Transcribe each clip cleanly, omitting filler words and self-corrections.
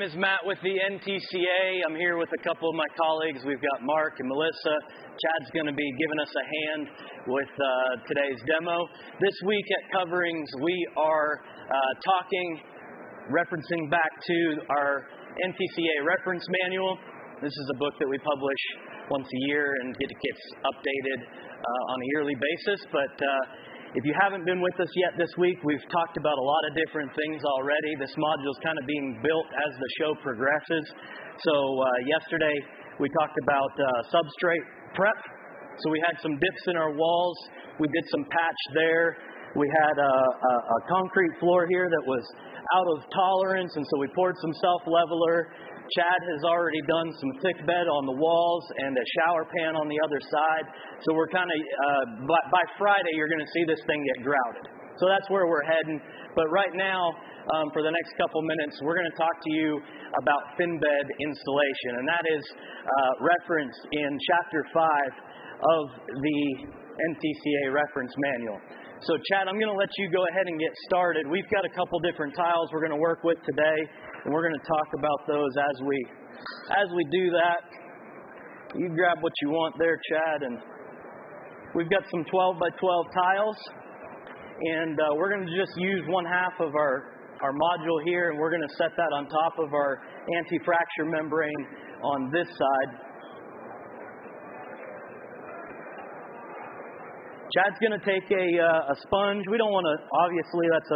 name is Matt with the NTCA. I'm here with a couple of my colleagues. We've got Mark and Melissa. Chad's going to be giving us a hand with today's demo. This week at Coverings, we are referencing back to our NTCA reference manual. This is a book that we publish once a year, and it gets updated on a yearly basis. But if you haven't been with us yet this week, we've talked about a lot of different things already. This module is kind of being built as the show progresses. So yesterday we talked about substrate prep. So we had some dips in our walls. We did some patch there. We had a concrete floor here that was out of tolerance, and so we poured some self-leveler. Chad has already done some thick bed on the walls and a shower pan on the other side. So we're kind of, by Friday, you're going to see this thing get grouted. So that's where we're heading. But right now, for the next couple minutes, we're going to talk to you about thin bed installation. And that is referenced in Chapter 5 of the NTCA reference manual. So Chad, I'm going to let you go ahead and get started. We've got a couple different tiles we're going to work with today, and we're going to talk about those as we do that. You grab what you want there, Chad, and we've got some 12 by 12 tiles, and we're going to just use one half of our module here, and we're going to set that on top of our anti-fracture membrane on this side. Chad's going to take a sponge. We don't want to, obviously that's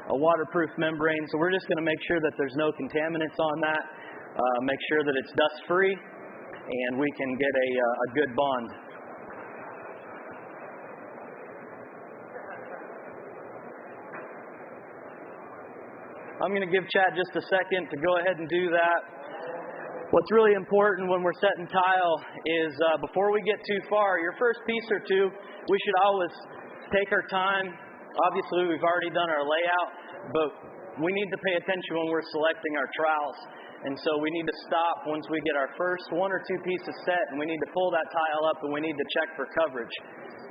a waterproof membrane, so we're just going to make sure that there's no contaminants on that, make sure that it's dust free, and we can get a good bond. I'm going to give Chad just a second to go ahead and do that. What's really important when we're setting tile is before we get too far, your first piece or two, we should always take our time. Obviously, we've already done our layout, but we need to pay attention when we're selecting our trowels. And so we need to stop once we get our first one or two pieces set, and we need to pull that tile up, and we need to check for coverage.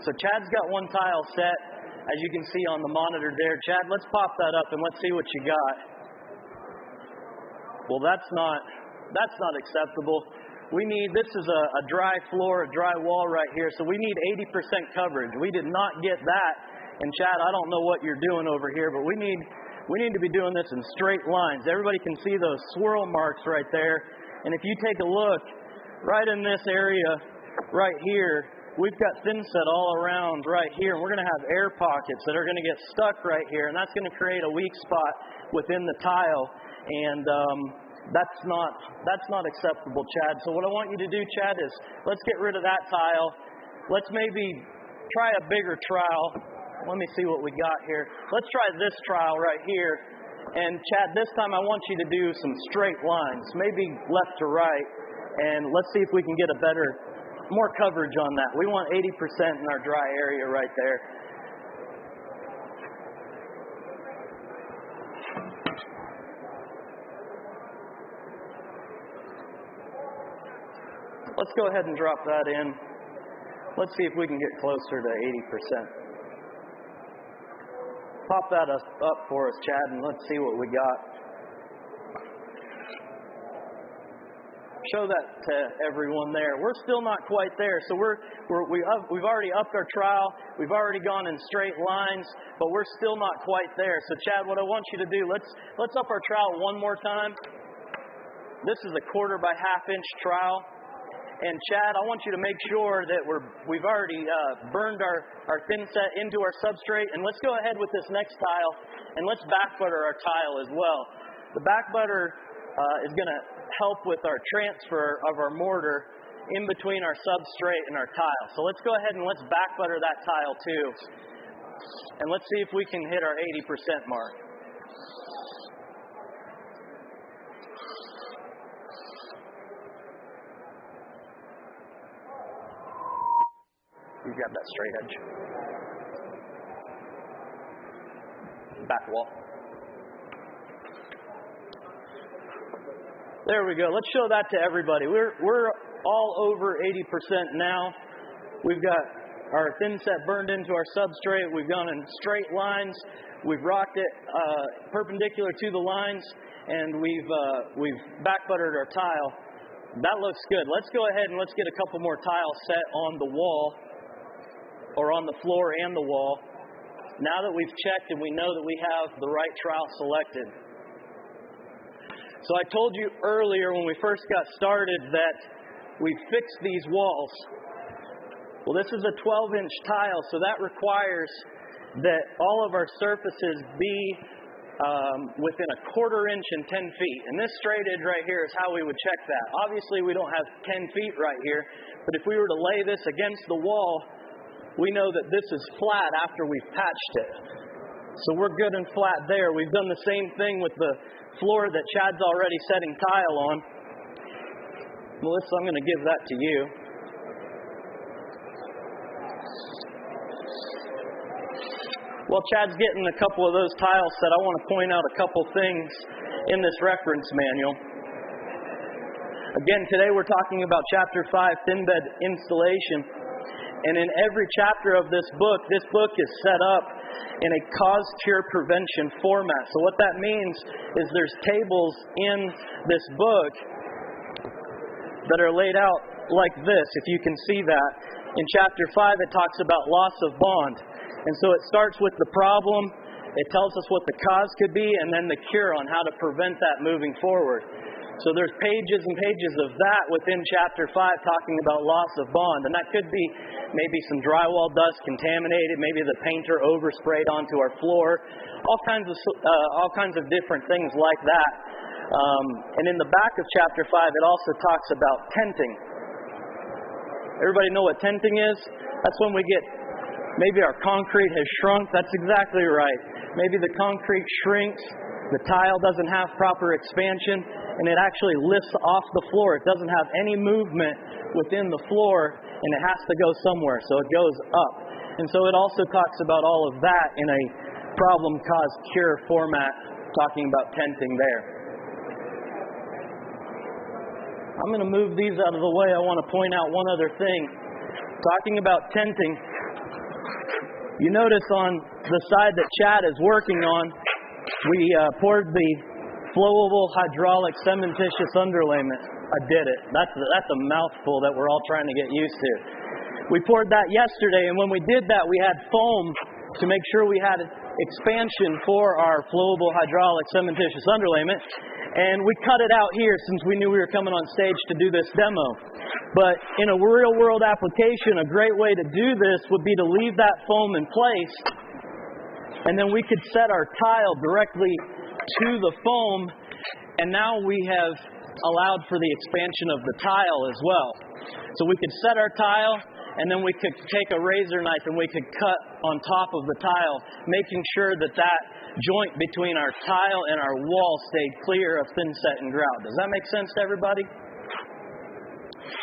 So Chad's got one tile set, as you can see on the monitor there. Chad, let's pop that up, and let's see what you got. Well, that's not acceptable. This is a dry floor, a dry wall right here, so we need 80% coverage. We did not get that. And Chad, I don't know what you're doing over here, but we need to be doing this in straight lines. Everybody can see those swirl marks right there. And if you take a look, right in this area right here, we've got thin set all around right here. And we're going to have air pockets that are going to get stuck right here, and that's going to create a weak spot within the tile. And that's not acceptable, Chad. So what I want you to do, Chad, is let's get rid of that tile. Let's maybe try a bigger trowel. Let me see what we got here. Let's try this trowel right here. And Chad, this time I want you to do some straight lines, maybe left to right. And let's see if we can get more coverage on that. We want 80% in our dry area right there. Let's go ahead and drop that in. Let's see if we can get closer to 80%. Pop that up for us, Chad, and let's see what we got. Show that to everyone there. We're still not quite there, so we've already upped our trowel. We've already gone in straight lines, but we're still not quite there. So, Chad, what I want you to do, let's up our trowel one more time. This is a 1/4 by 1/2 inch trowel. And Chad, I want you to make sure that we've already burned our thin set into our substrate. And let's go ahead with this next tile, and let's back butter our tile as well. The back butter is going to help with our transfer of our mortar in between our substrate and our tile. So let's go ahead and let's back butter that tile too. And let's see if we can hit our 80% mark. You grab that straight edge. Back wall. There we go. Let's show that to everybody. We're all over 80% now. We've got our thin set burned into our substrate. We've gone in straight lines. We've rocked it perpendicular to the lines. and we've back buttered our tile. That looks good. Let's go ahead and let's get a couple more tiles set on the wall, or on the floor and the wall. Now that we've checked and we know that we have the right trowel selected. So I told you earlier when we first got started that we fixed these walls. Well, this is a 12-inch tile, so that requires that all of our surfaces be within a 1/4 inch and 10 feet. And this straight edge right here is how we would check that. Obviously, we don't have 10 feet right here, but if we were to lay this against the wall, we know that this is flat after we've patched it. So we're good and flat there. We've done the same thing with the floor that Chad's already setting tile on. Melissa, I'm going to give that to you. While Chad's getting a couple of those tiles set, I want to point out a couple things in this reference manual. Again, today we're talking about Chapter 5, Thin Bed Installation. And in every chapter of this book is set up in a cause-cure prevention format. So what that means is there's tables in this book that are laid out like this, if you can see that. In Chapter 5, it talks about loss of bond. And so it starts with the problem, it tells us what the cause could be, and then the cure on how to prevent that moving forward. So there's pages and pages of that within Chapter 5 talking about loss of bond. And that could be maybe some drywall dust contaminated, maybe the painter oversprayed onto our floor, all kinds of different things like that. And in the back of Chapter 5, it also talks about tenting. Everybody know what tenting is? That's when we get, maybe our concrete has shrunk. That's exactly right. Maybe the concrete shrinks, the tile doesn't have proper expansion, and it actually lifts off the floor. It doesn't have any movement within the floor, and it has to go somewhere, so it goes up. And so it also talks about all of that in a problem, cause, cure format, talking about tenting there. I'm going to move these out of the way. I want to point out one other thing. Talking about tenting, you notice on the side that Chad is working on, we poured the flowable hydraulic cementitious underlayment. I did it. That's a mouthful that we're all trying to get used to. We poured that yesterday, and when we did that, we had foam to make sure we had expansion for our flowable hydraulic cementitious underlayment. And we cut it out here since we knew we were coming on stage to do this demo. But in a real-world application, a great way to do this would be to leave that foam in place, and then we could set our tile directly to the foam, and now we have allowed for the expansion of the tile as well. So we could set our tile, and then we could take a razor knife and we could cut on top of the tile, making sure that that joint between our tile and our wall stayed clear of thinset and grout. Does that make sense to everybody?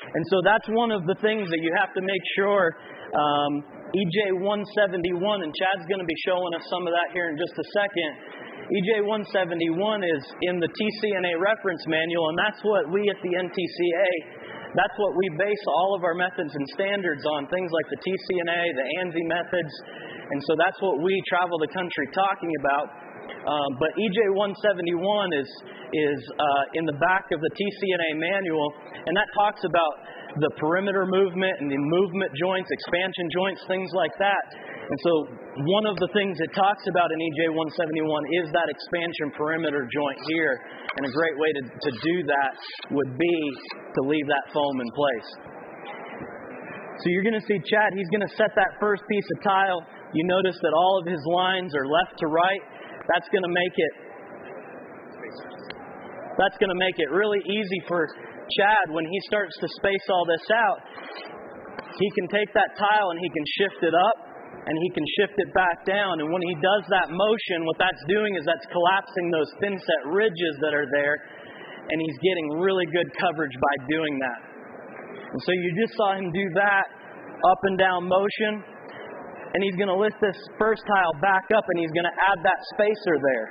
And so that's one of the things that you have to make sure. EJ 171, and Chad's going to be showing us some of that here in just a second. EJ 171 is in the TCNA reference manual, and that's what we at the NTCA, that's what we base all of our methods and standards on, things like the TCNA, the ANSI methods, and so that's what we travel the country talking about. But EJ 171 is in the back of the TCNA manual, and that talks about the perimeter movement and the movement joints, expansion joints, things like that. And so one of the things it talks about in EJ 171 is that expansion perimeter joint here. And a great way to do that would be to leave that foam in place. So you're going to see Chad, he's going to set that first piece of tile. You notice that all of his lines are left to right. That's going to make it really easy for Chad when he starts to space all this out. He can take that tile and he can shift it up and he can shift it back down. And when he does that motion, what that's doing is that's collapsing those thinset ridges that are there, and he's getting really good coverage by doing that. And so you just saw him do that up and down motion, and he's going to lift this first tile back up and he's going to add that spacer there.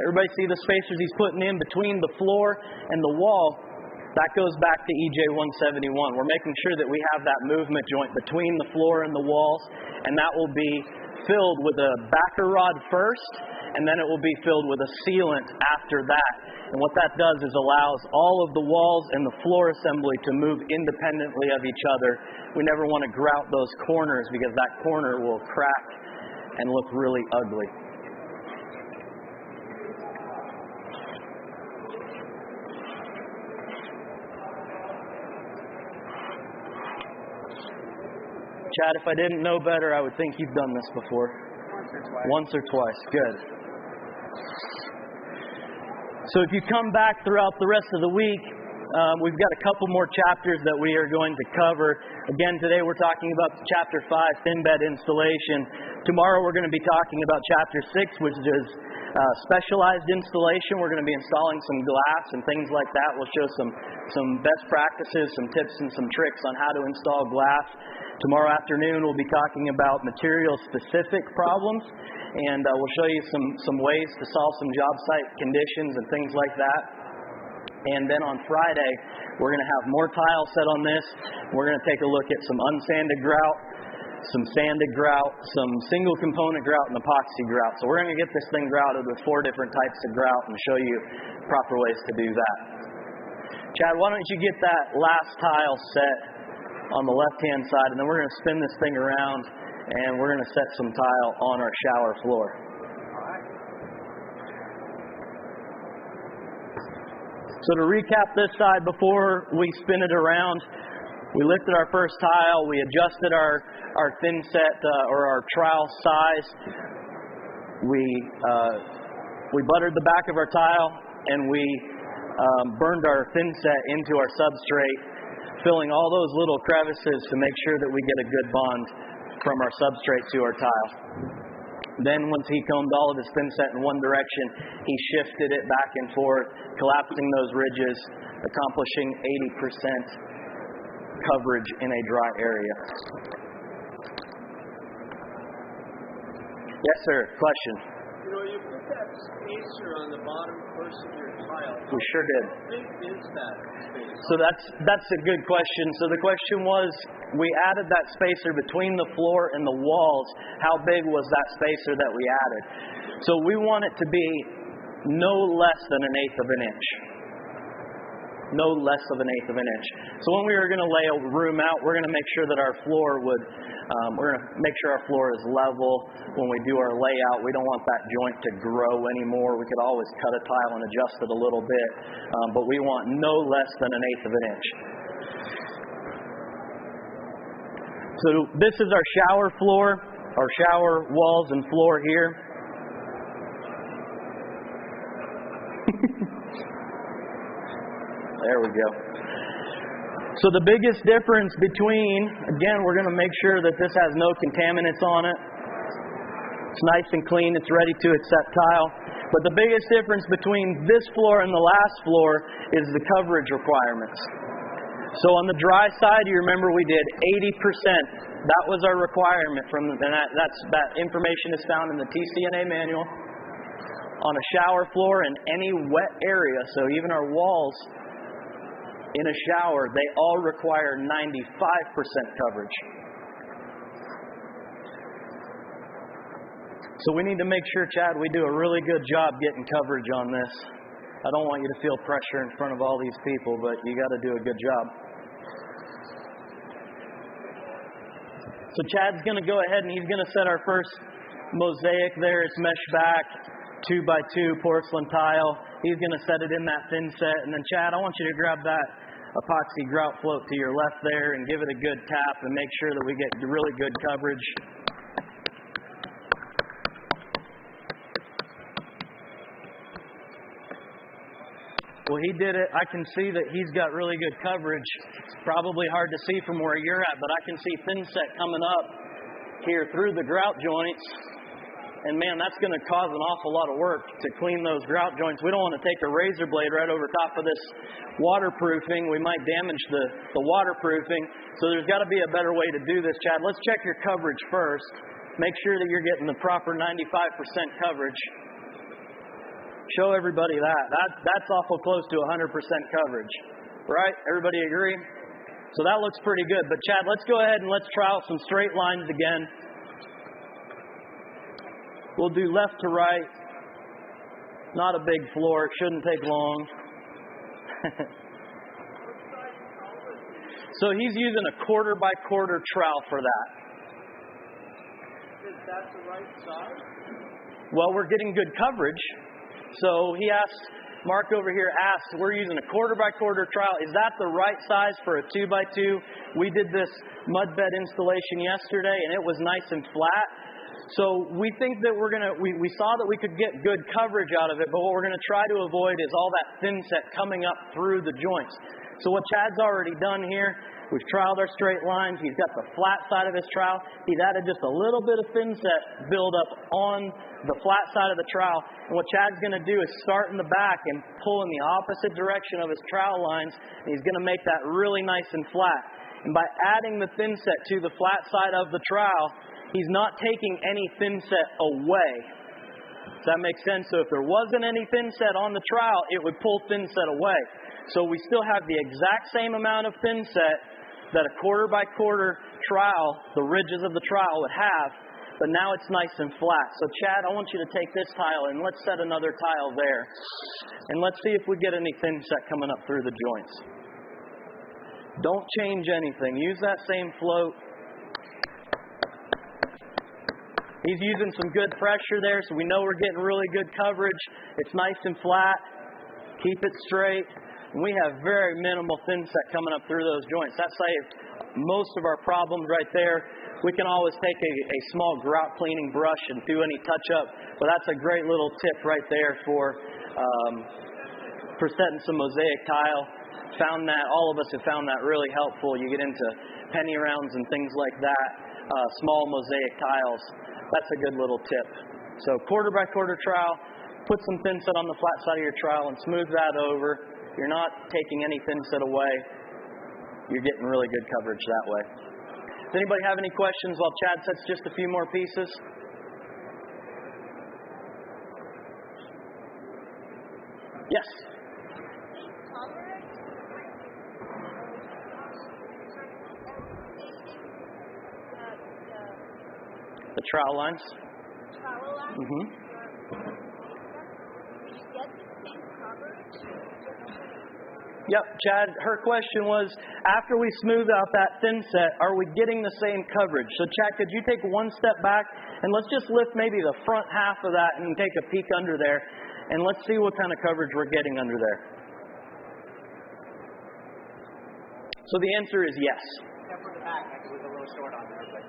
Everybody see the spacers he's putting in between the floor and the wall? That goes back to EJ 171. We're making sure that we have that movement joint between the floor and the walls, and that will be filled with a backer rod first, and then it will be filled with a sealant after that. And what that does is allows all of the walls and the floor assembly to move independently of each other. We never want to grout those corners because that corner will crack and look really ugly. Chad, if I didn't know better, I would think you've done this before. Once or twice. Good. So if you come back throughout the rest of the week, we've got a couple more chapters that we are going to cover. Again, today we're talking about chapter 5, thin bed installation. Tomorrow we're going to be talking about chapter 6, which is specialized installation. We're going to be installing some glass and things like that. We'll show some best practices, some tips and some tricks on how to install glass. Tomorrow afternoon we'll be talking about material-specific problems, and we'll show you some ways to solve some job site conditions and things like that. And then on Friday, we're going to have more tile set on this. We're going to take a look at some unsanded grout, some sanded grout, some single component grout, and epoxy grout. So we're going to get this thing grouted with 4 different types of grout and show you proper ways to do that. Chad, why don't you get that last tile set on the left-hand side, and then we're going to spin this thing around, and we're going to set some tile on our shower floor. So to recap this side before we spin it around, we lifted our first tile, we adjusted our thin set or our trowel size, we buttered the back of our tile, and we burned our thin set into our substrate, filling all those little crevices to make sure that we get a good bond from our substrate to our tile. Then once he combed all of his thin set in one direction, he shifted it back and forth, collapsing those ridges, accomplishing 80% coverage in a dry area. Yes, sir. Question. You know, you put that spacer on the bottom first of your tile. We sure did. How big is that spacer? So that's a good question. So the question was, we added that spacer between the floor and the walls. How big was that spacer that we added? So we want it to be no less than 1/8 of an inch. No less of 1/8 of an inch. So when we were going to lay a room out, we're going to make sure that our floor we're going to make sure our floor is level. When we do our layout, we don't want that joint to grow anymore. We could always cut a tile and adjust it a little bit, but we want no less than 1/8 of an inch. So this is our shower floor, our shower walls and floor here. There we go. So the biggest difference between, again, we're going to make sure that this has no contaminants on it. It's nice and clean. It's ready to accept tile. But the biggest difference between this floor and the last floor is the coverage requirements. So on the dry side, you remember we did 80%. That was our requirement, that information is found in the TCA manual. On a shower floor and any wet area, so even our walls in a shower, they all require 95% coverage. So we need to make sure, Chad, we do a really good job getting coverage on this. I don't want you to feel pressure in front of all these people, but you got to do a good job. So Chad's going to go ahead and he's going to set our first mosaic there. It's mesh back, 2x2 porcelain tile. He's going to set it in that thin set. And then Chad, I want you to grab that epoxy grout float to your left there and give it a good tap and make sure that we get really good coverage. Well, he did it. I can see that he's got really good coverage. It's probably hard to see from where you're at, but I can see thin set coming up here through the grout joints. And man, that's going to cause an awful lot of work to clean those grout joints. We don't want to take a razor blade right over top of this waterproofing. We might damage the waterproofing. So there's got to be a better way to do this, Chad. Let's check your coverage first. Make sure that you're getting the proper 95% coverage. Show everybody that. That's awful close to 100% coverage. Right? Everybody agree? So that looks pretty good. But Chad, let's go ahead and let's try out some straight lines again. We'll do left to right, Not a big floor. Shouldn't take long. So he's using a 1/4 by 1/4 trowel for that. Is that the right size? Well, we're getting good coverage. So he asked, Mark over here asked, we're using a 1/4 by 1/4 trowel. Is that the right size for a 2x2? We did this mud bed installation yesterday, and it was nice and flat. So we think that we saw that we could get good coverage out of it, but what we're going to try to avoid is all that thin set coming up through the joints. So what Chad's already done here, we've troweled our straight lines. He's got the flat side of his trowel. He's added just a little bit of thin set build up on the flat side of the trowel. And what Chad's going to do is start in the back and pull in the opposite direction of his trowel lines. And he's going to make that really nice and flat. And by adding the thin set to the flat side of the trowel, he's not taking any thin set away. Does that make sense? So if there wasn't any thin set on the trowel, it would pull thin set away. So we still have the exact same amount of thin set that a 1/4 by 1/4 trowel, the ridges of the trowel would have, but now it's nice and flat. So Chad, I want you to take this tile and let's set another tile there. And let's see if we get any thin set coming up through the joints. Don't change anything. Use that same float. He's using some good pressure there, so we know we're getting really good coverage. It's nice and flat. Keep it straight. And we have very minimal thin set coming up through those joints. That saved most of our problems right there. We can always take a small grout cleaning brush and do any touch-up, but that's a great little tip right there for setting some mosaic tile. Found that, all of us have found that really helpful. You get into penny rounds and things like that, small mosaic tiles. That's a good little tip. So 1/4 by 1/4 trowel, put some thin set on the flat side of your trowel and smooth that over. You're not taking any thin set away. You're getting really good coverage that way. Does anybody have any questions while Chad sets just a few more pieces? Yes? The trowel lines? Trowel lines? Mm-hmm. Do you get the same coverage? Yep, Chad, her question was, after we smooth out that thin set, are we getting the same coverage? So Chad, could you take one step back and let's just lift maybe the front half of that and take a peek under there, and let's see what kind of coverage we're getting under there. So the answer is yes. Except for the back, it was a little short on there. But...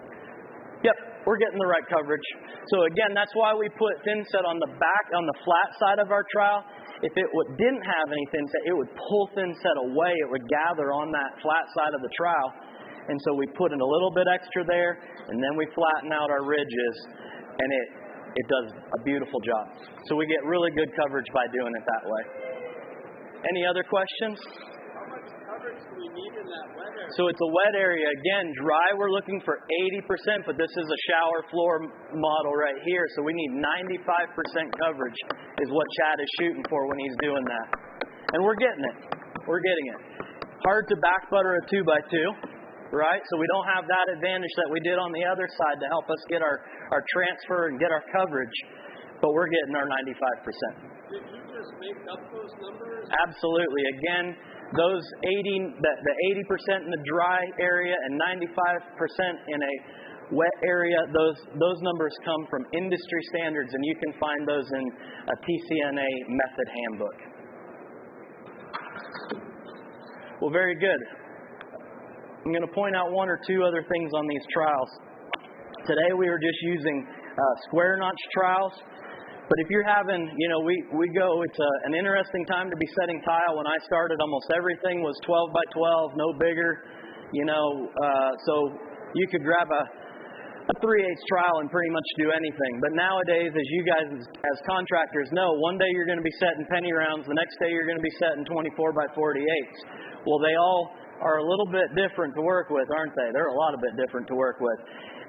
Yep, we're getting the right coverage. So again, that's why we put thin set on the back, on the flat side of our trowel. If it didn't have any thin set, it would pull thin set away. It would gather on that flat side of the trowel. And so we put in a little bit extra there, and then we flatten out our ridges, and it does a beautiful job. So we get really good coverage by doing it that way. Any other questions? How much coverage do we need in that wet area? So it's a wet area. Again, dry we're looking for 80%, but this is a shower floor model right here. So we need 95% coverage is what Chad is shooting for when he's doing that. And we're getting it. We're getting it. Hard to back butter a 2x2, right? So we don't have that advantage that we did on the other side to help us get our transfer and get our coverage, but we're getting our 95%. Did you just make up those numbers? Absolutely. Again, those 80% in the dry area and 95% in a wet area, those numbers come from industry standards, and you can find those in a TCNA method handbook. Well, very good. I'm going to point out one or two other things on these trowels. Today we were just using square notch trowels. But if you're having, it's an interesting time to be setting tile. When I started, almost everything was 12 by 12, no bigger, so you could grab a 3/8 trowel and pretty much do anything. But nowadays, as you guys as contractors know, one day you're going to be setting penny rounds, the next day you're going to be setting 24 by 48s. Well, they all are a little bit different to work with, aren't they? They're a lot of bit different to work with.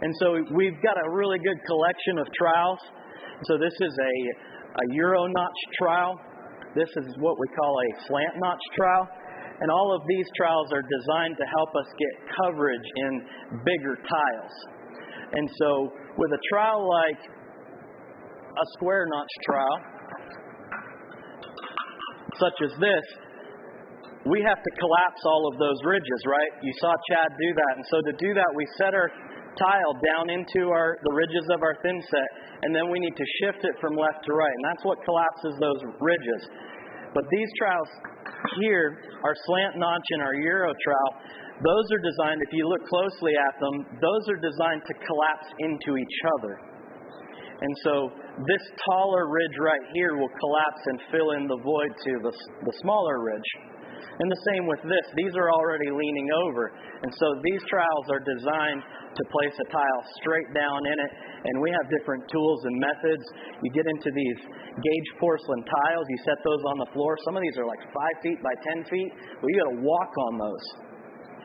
And so we've got a really good collection of trowels. So this is a Euro notch trowel. This is what we call a slant notch trowel. And all of these trowels are designed to help us get coverage in bigger tiles. And so with a trowel like a square notch trowel, such as this, we have to collapse all of those ridges, right? You saw Chad do that. And so to do that, we set our tile down into the ridges of our thin set, and then we need to shift it from left to right. And that's what collapses those ridges. But these trowels here, our slant notch and our Euro trowel, those are designed, if you look closely at them, those are designed to collapse into each other. And so this taller ridge right here will collapse and fill in the void to the smaller ridge. And the same with this. These are already leaning over. And so these trowels are designed to place a tile straight down in it. And we have different tools and methods. You get into these gauge porcelain tiles. You set those on the floor. Some of these are like 5 feet by 10 feet. Well, you got to walk on those.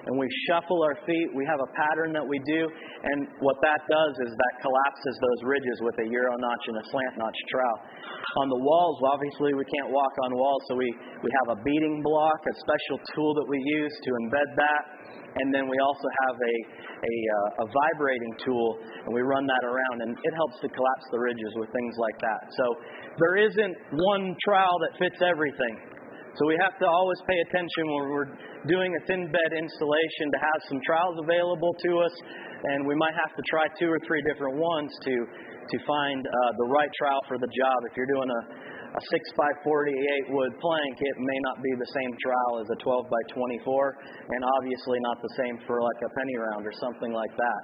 And we shuffle our feet. We have a pattern that we do. And what that does is that collapses those ridges with a Euro notch and a slant notch trowel. On the walls, obviously we can't walk on walls, so we have a beating block, a special tool that we use to embed that. And then we also have a vibrating tool, and we run that around, and it helps to collapse the ridges with things like that. So there isn't one trowel that fits everything. So we have to always pay attention when we're doing a thin bed installation to have some trowels available to us, and we might have to try 2 or 3 different ones to find the right trowel for the job. If you're doing a 6x48 wood plank, it may not be the same trowel as a 12x24, and obviously not the same for like a penny round or something like that.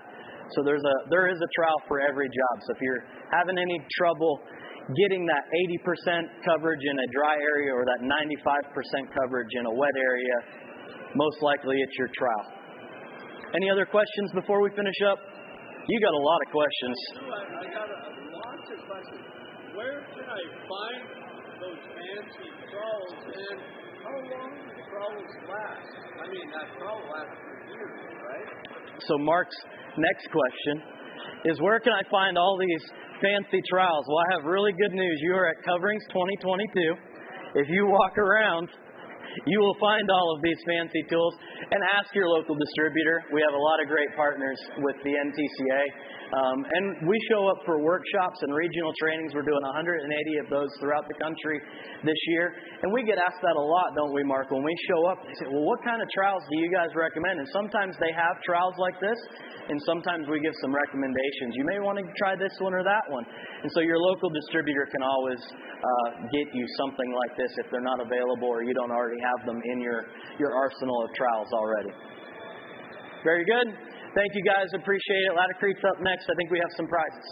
So there is a trowel for every job. So if you're having any trouble getting that 80% coverage in a dry area or that 95% coverage in a wet area, most likely it's your trowel. Any other questions before we finish up? You got a lot of questions. I got lots of questions. Where can I find those fancy trowels, and how long do the trowels last? I mean, that trowel lasts for years, right? So Mark's next question is, where can I find all these fancy trowels? Well, I have really good news. You are at Coverings 2022. If you walk around, you will find all of these fancy tools, and ask your local distributor. We have a lot of great partners with the NTCA. And we show up for workshops and regional trainings. We're doing 180 of those throughout the country this year. And we get asked that a lot, don't we, Mark? When we show up, they say, well, what kind of trowels do you guys recommend? And sometimes they have trowels like this, and sometimes we give some recommendations. You may want to try this one or that one. And so your local distributor can always get you something like this if they're not available or you don't already have them in your arsenal of trowels already. Very good. Thank you guys. Appreciate it. Ladder Creek's up next. I think we have some prizes.